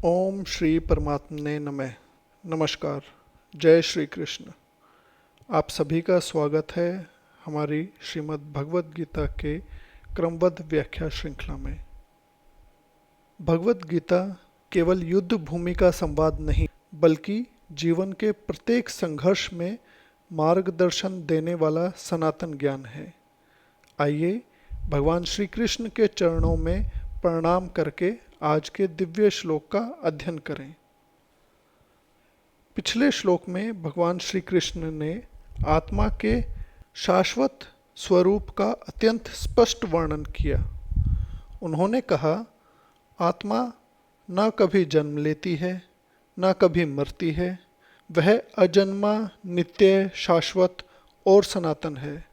ओम श्री परमात्मने नमः। नमस्कार। जय श्री कृष्ण। आप सभी का स्वागत है हमारी श्रीमद् भगवद गीता के क्रमबद्ध व्याख्या श्रृंखला में। भगवद गीता केवल युद्ध भूमि का संवाद नहीं, बल्कि जीवन के प्रत्येक संघर्ष में मार्गदर्शन देने वाला सनातन ज्ञान है। आइए भगवान श्री कृष्ण के चरणों में प्रणाम करके आज के दिव्य श्लोक का अध्ययन करें। पिछले श्लोक में भगवान श्री कृष्ण ने आत्मा के शाश्वत स्वरूप का अत्यंत स्पष्ट वर्णन किया। उन्होंने कहा, आत्मा न कभी जन्म लेती है, न कभी मरती है। वह अजन्मा, नित्य, शाश्वत और सनातन है।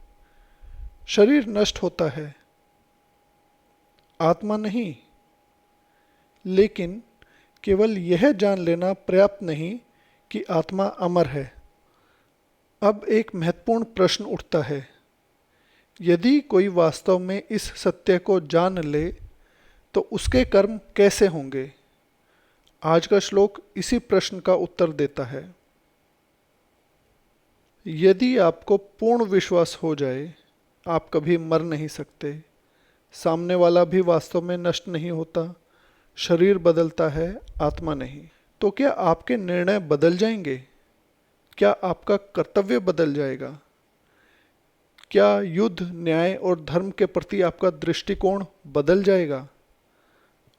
शरीर नष्ट होता है, आत्मा नहीं। लेकिन केवल यह जान लेना पर्याप्त नहीं कि आत्मा अमर है। अब एक महत्वपूर्ण प्रश्न उठता है, यदि कोई वास्तव में इस सत्य को जान ले तो उसके कर्म कैसे होंगे? आज का श्लोक इसी प्रश्न का उत्तर देता है। यदि आपको पूर्ण विश्वास हो जाए, आप कभी मर नहीं सकते, सामने वाला भी वास्तव में नष्ट नहीं होता, शरीर बदलता है, आत्मा नहीं, तो क्या आपके निर्णय बदल जाएंगे? क्या आपका कर्तव्य बदल जाएगा? क्या युद्ध, न्याय और धर्म के प्रति आपका दृष्टिकोण बदल जाएगा?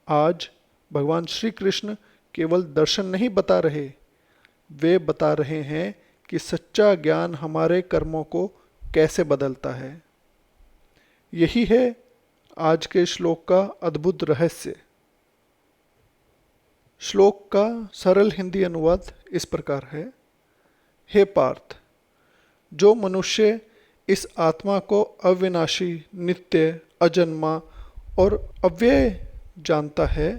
आज भगवान श्री कृष्ण केवल दर्शन नहीं बता रहे, वे बता रहे हैं कि सच्चा ज्ञान हमारे कर्मों को कैसे बदलता है। यही है आज के श्लोक का अद्भुत रहस्य। श्लोक का सरल हिंदी अनुवाद इस प्रकार है। हे पार्थ, जो मनुष्य इस आत्मा को अविनाशी, नित्य, अजन्मा और अव्यय जानता है,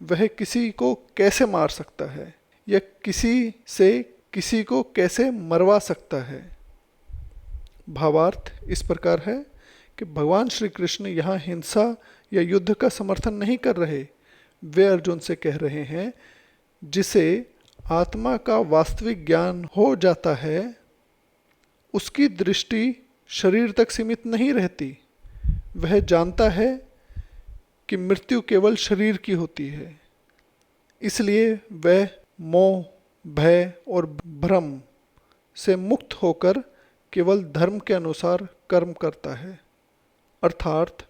वह किसी को कैसे मार सकता है या किसी से किसी को कैसे मरवा सकता है? भावार्थ इस प्रकार है कि भगवान श्री कृष्ण यहाँ हिंसा या युद्ध का समर्थन नहीं कर रहे। वे अर्जुन से कह रहे हैं, जिसे आत्मा का वास्तविक ज्ञान हो जाता है, उसकी दृष्टि शरीर तक सीमित नहीं रहती। वह जानता है कि मृत्यु केवल शरीर की होती है। इसलिए वह मोह, भय और भ्रम से मुक्त होकर केवल धर्म के अनुसार कर्म करता है। अर्थात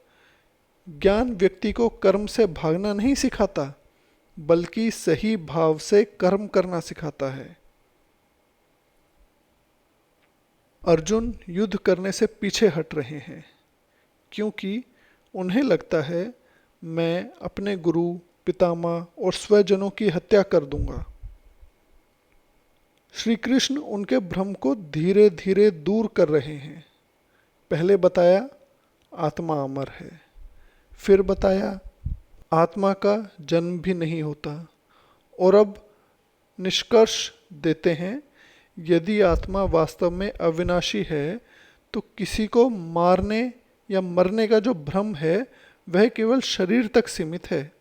ज्ञान व्यक्ति को कर्म से भागना नहीं सिखाता, बल्कि सही भाव से कर्म करना सिखाता है। अर्जुन युद्ध करने से पीछे हट रहे हैं, क्योंकि उन्हें लगता है मैं अपने गुरु, पितामह और स्वजनों की हत्या कर दूंगा। श्री कृष्ण उनके भ्रम को धीरे धीरे दूर कर रहे हैं। पहले बताया आत्मा अमर है, फिर बताया आत्मा का जन्म भी नहीं होता, और अब निष्कर्ष देते हैं, यदि आत्मा वास्तव में अविनाशी है तो किसी को मारने या मरने का जो भ्रम है वह केवल शरीर तक सीमित है।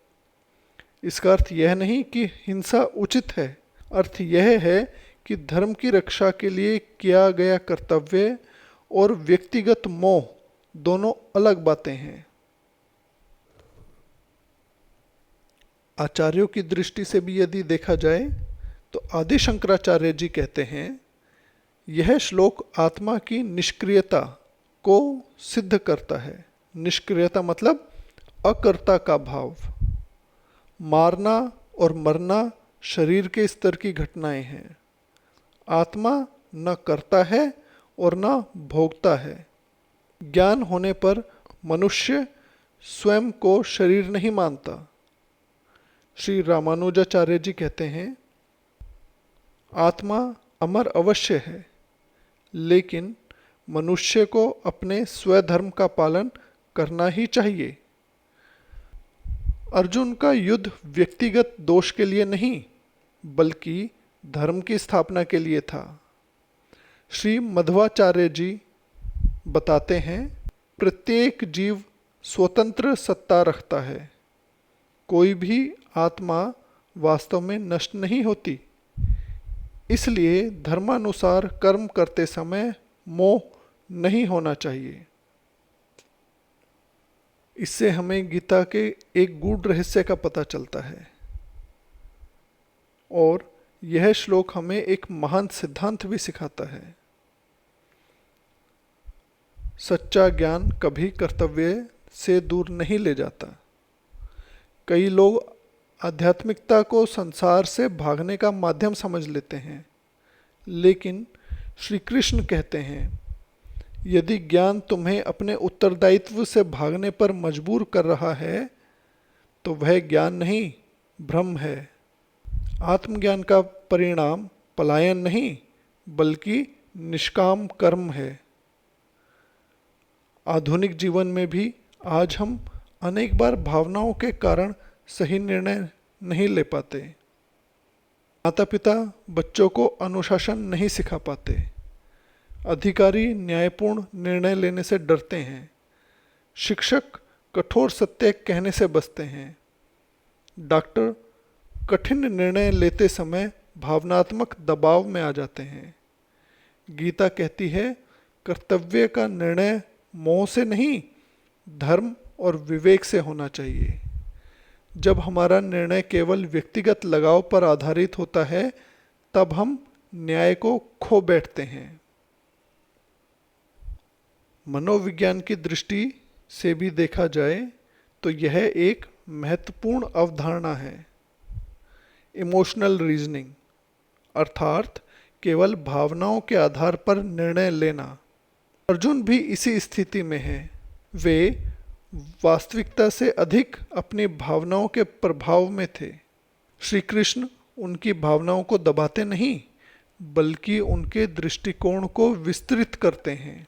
इसका अर्थ यह नहीं कि हिंसा उचित है। अर्थ यह है कि धर्म की रक्षा के लिए किया गया कर्तव्य और व्यक्तिगत मोह दोनों अलग बातें हैं। आचार्यों की दृष्टि से भी यदि देखा जाए तो आदि शंकराचार्य जी कहते हैं, यह श्लोक आत्मा की निष्क्रियता को सिद्ध करता है। निष्क्रियता मतलब अकर्ता का भाव। मारना और मरना शरीर के स्तर की घटनाएं हैं। आत्मा न करता है और न भोगता है। ज्ञान होने पर मनुष्य स्वयं को शरीर नहीं मानता। श्री रामानुजाचार्य जी कहते हैं, आत्मा अमर अवश्य है, लेकिन मनुष्य को अपने स्वधर्म का पालन करना ही चाहिए। अर्जुन का युद्ध व्यक्तिगत दोष के लिए नहीं, बल्कि धर्म की स्थापना के लिए था। श्री मध्वाचार्य जी बताते हैं, प्रत्येक जीव स्वतंत्र सत्ता रखता है। कोई भी आत्मा वास्तव में नष्ट नहीं होती। इसलिए धर्मानुसार कर्म करते समय मोह नहीं होना चाहिए। इससे हमें गीता के एक गूढ़ रहस्य का पता चलता है और यह श्लोक हमें एक महान सिद्धांत भी सिखाता है। सच्चा ज्ञान कभी कर्तव्य से दूर नहीं ले जाता। कई लोग आध्यात्मिकता को संसार से भागने का माध्यम समझ लेते हैं, लेकिन श्री कृष्ण कहते हैं, यदि ज्ञान तुम्हें अपने उत्तरदायित्व से भागने पर मजबूर कर रहा है तो वह ज्ञान नहीं, भ्रम है। आत्मज्ञान का परिणाम पलायन नहीं बल्कि निष्काम कर्म है। आधुनिक जीवन में भी आज हम अनेक बार भावनाओं के कारण सही निर्णय नहीं ले पाते। माता पिता बच्चों को अनुशासन नहीं सिखा पाते। अधिकारी न्यायपूर्ण निर्णय लेने से डरते हैं। शिक्षक कठोर सत्य कहने से बचते हैं। डॉक्टर कठिन निर्णय लेते समय भावनात्मक दबाव में आ जाते हैं। गीता कहती है, कर्तव्य का निर्णय मोह से नहीं, धर्म और विवेक से होना चाहिए। जब हमारा निर्णय केवल व्यक्तिगत लगाव पर आधारित होता है, तब हम न्याय को खो बैठते हैं। मनोविज्ञान की दृष्टि से भी देखा जाए तो यह एक महत्वपूर्ण अवधारणा है। इमोशनल रीजनिंग अर्थात केवल भावनाओं के आधार पर निर्णय लेना। अर्जुन भी इसी स्थिति में है। वे वास्तविकता से अधिक अपनी भावनाओं के प्रभाव में थे। श्री कृष्ण उनकी भावनाओं को दबाते नहीं बल्कि उनके दृष्टिकोण को विस्तृत करते हैं।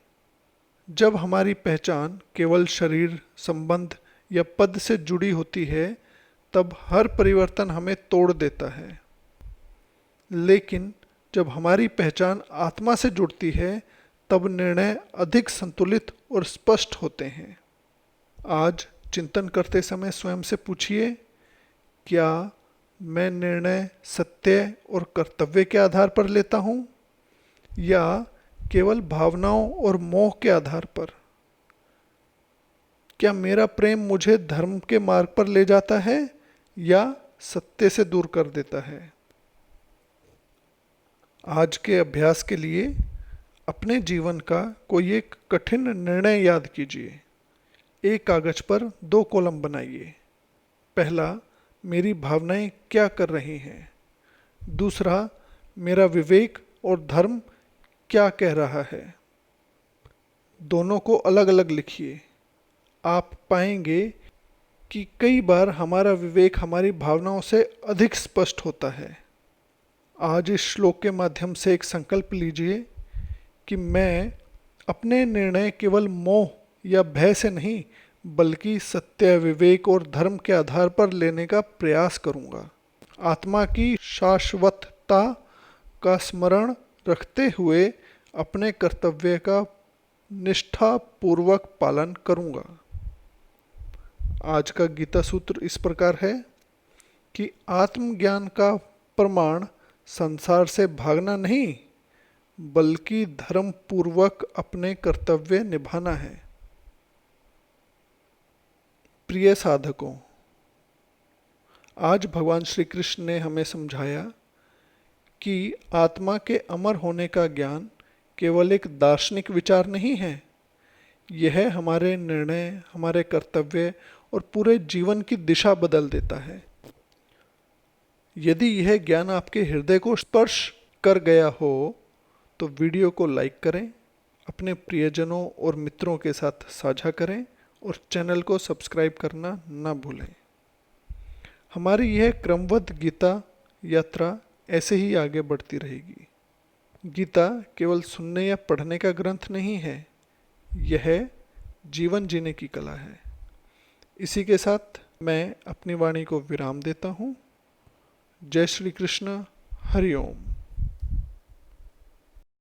जब हमारी पहचान केवल शरीर, संबंध या पद से जुड़ी होती है, तब हर परिवर्तन हमें तोड़ देता है। लेकिन जब हमारी पहचान आत्मा से जुड़ती है, तब निर्णय अधिक संतुलित और स्पष्ट होते हैं। आज चिंतन करते समय स्वयं से पूछिए, क्या मैं निर्णय सत्य और कर्तव्य के आधार पर लेता हूँ या केवल भावनाओं और मोह के आधार पर? क्या मेरा प्रेम मुझे धर्म के मार्ग पर ले जाता है या सत्य से दूर कर देता है? आज के अभ्यास के लिए अपने जीवन का कोई एक कठिन निर्णय याद कीजिए। एक कागज पर 2 कॉलम बनाइए। पहला, मेरी भावनाएं क्या कर रही हैं। दूसरा, मेरा विवेक और धर्म क्या कह रहा है। दोनों को अलग अलग लिखिए। आप पाएंगे कि कई बार हमारा विवेक हमारी भावनाओं से अधिक स्पष्ट होता है। आज इस श्लोक के माध्यम से एक संकल्प लीजिए कि मैं अपने निर्णय केवल मोह या भय से नहीं बल्कि सत्य, विवेक और धर्म के आधार पर लेने का प्रयास करूंगा। आत्मा की शाश्वतता का स्मरण रखते हुए अपने कर्तव्य का निष्ठापूर्वक पालन करूंगा। आज का गीता सूत्र इस प्रकार है कि आत्मज्ञान का प्रमाण संसार से भागना नहीं बल्कि धर्म पूर्वक अपने कर्तव्य निभाना है। प्रिय साधकों, आज भगवान श्री कृष्ण ने हमें समझाया कि आत्मा के अमर होने का ज्ञान केवल एक दार्शनिक विचार नहीं है। यह हमारे निर्णय, हमारे कर्तव्य और पूरे जीवन की दिशा बदल देता है। यदि यह ज्ञान आपके हृदय को स्पर्श कर गया हो तो वीडियो को लाइक करें, अपने प्रियजनों और मित्रों के साथ साझा करें और चैनल को सब्सक्राइब करना न भूलें। हमारी यह क्रमबद्ध गीता यात्रा ऐसे ही आगे बढ़ती रहेगी। गीता केवल सुनने या पढ़ने का ग्रंथ नहीं है, यह जीवन जीने की कला है। इसी के साथ मैं अपनी वाणी को विराम देता हूँ। जय श्री कृष्ण। हरि ओम।